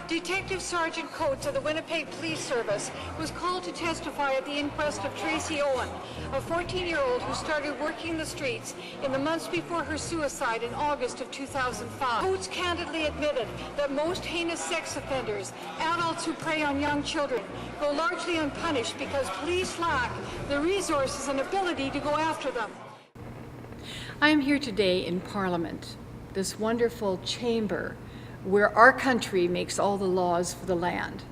Detective Sergeant Coates of the Winnipeg Police Service was called to testify at the inquest of Tracy Owen, a 14-year-old who started working the streets in the months before her suicide in August of 2005. Coates candidly admitted that most heinous sex offenders, adults who prey on young children, go largely unpunished because police lack the resources and ability to go after them. I am here today in Parliament, this wonderful chamber where our country makes all the laws for the land.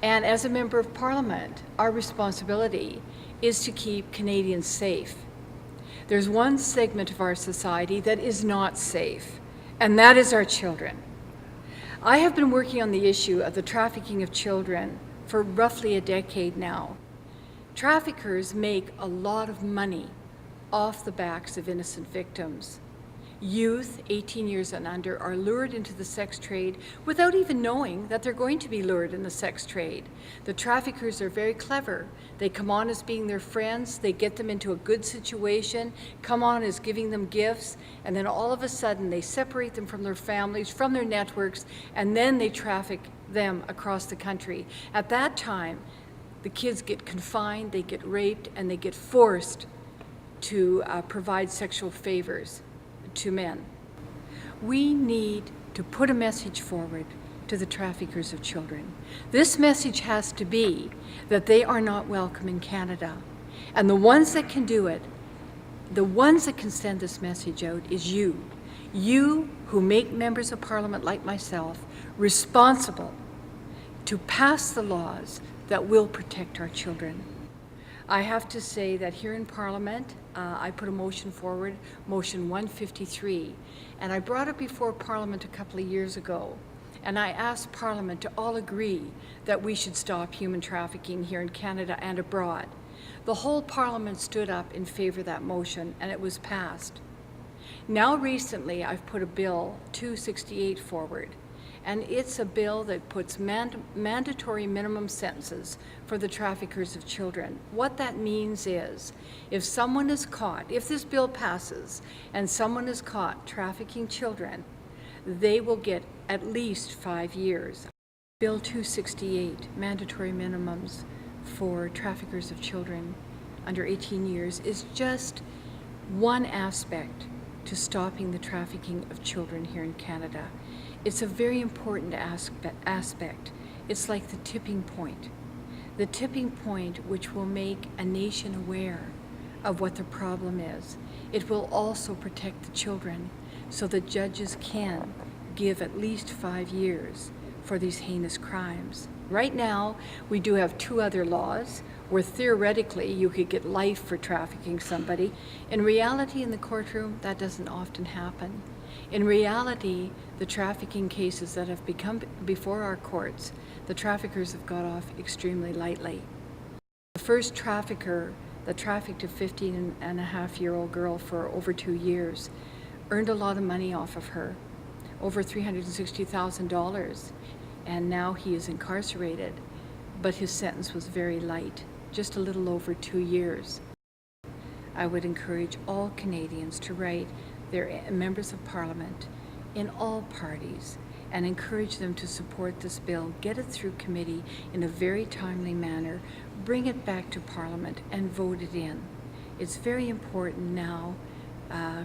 And as a member of Parliament, our responsibility is to keep Canadians safe. There's one segment of our society that is not safe, and that is our children. I have been working on the issue of the trafficking of children for roughly a decade now. Traffickers make a lot of money off the backs of innocent victims. Youth, 18 years and under, are lured into the sex trade without even knowing that they're going to be lured in the sex trade. The traffickers are very clever. They come on as being their friends, they get them into a good situation, come on as giving them gifts, and then all of a sudden they separate them from their families, from their networks, and then they traffic them across the country. At that time, the kids get confined, they get raped, and they get forced to provide sexual favors to men. We need to put a message forward to the traffickers of children. This message has to be that they are not welcome in Canada. And the ones that can do it, the ones that can send this message out is you. You who make members of Parliament like myself responsible to pass the laws that will protect our children. I have to say that here in Parliament, I put a motion forward, motion 153, and I brought it before Parliament a couple of years ago, and I asked Parliament to all agree that we should stop human trafficking here in Canada and abroad. The whole Parliament stood up in favor of that motion, and it was passed. Now recently, I've put a bill, C-268, forward, and it's a bill that puts mandatory minimum sentences for the traffickers of children. What that means is, if someone is caught, if this bill passes and someone is caught trafficking children, they will get at least 5 years. Bill 268, mandatory minimums for traffickers of children under 18 years, is just one aspect to stopping the trafficking of children here in Canada. It's a very important aspect. It's like the tipping point. The tipping point which will make a nation aware of what the problem is. It will also protect the children so that judges can give at least 5 years for these heinous crimes. Right now, we do have 2 other laws where theoretically you could get life for trafficking somebody. In reality, in the courtroom, that doesn't often happen. In reality, the trafficking cases that have become before our courts, the traffickers have got off extremely lightly. The first trafficker that trafficked a 15-and-a-half-year-old girl for over 2 years earned a lot of money off of her, over $360,000, and now he is incarcerated, but his sentence was very light, just a little over 2 years. I would encourage all Canadians to write their members of Parliament in all parties and encourage them to support this bill, get it through committee in a very timely manner, bring it back to Parliament and vote it in. It's very important now,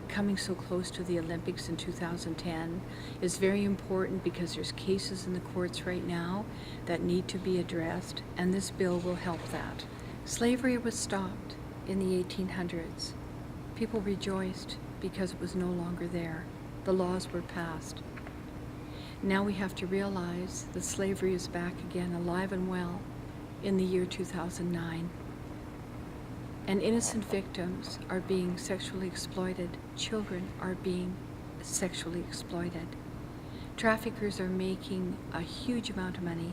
coming so close to the Olympics in 2010, is very important because there's cases in the courts right now that need to be addressed, and this bill will help that. Slavery was stopped in the 1800s. People rejoiced because it was no longer there. The laws were passed. Now we have to realize that slavery is back again, alive and well, in the year 2009. And innocent victims are being sexually exploited. Children are being sexually exploited. Traffickers are making a huge amount of money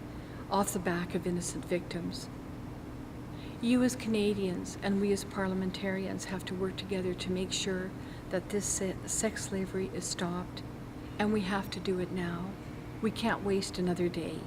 off the back of innocent victims. You as Canadians and we as parliamentarians have to work together to make sure that this sex slavery is stopped, and we have to do it now. We can't waste another day.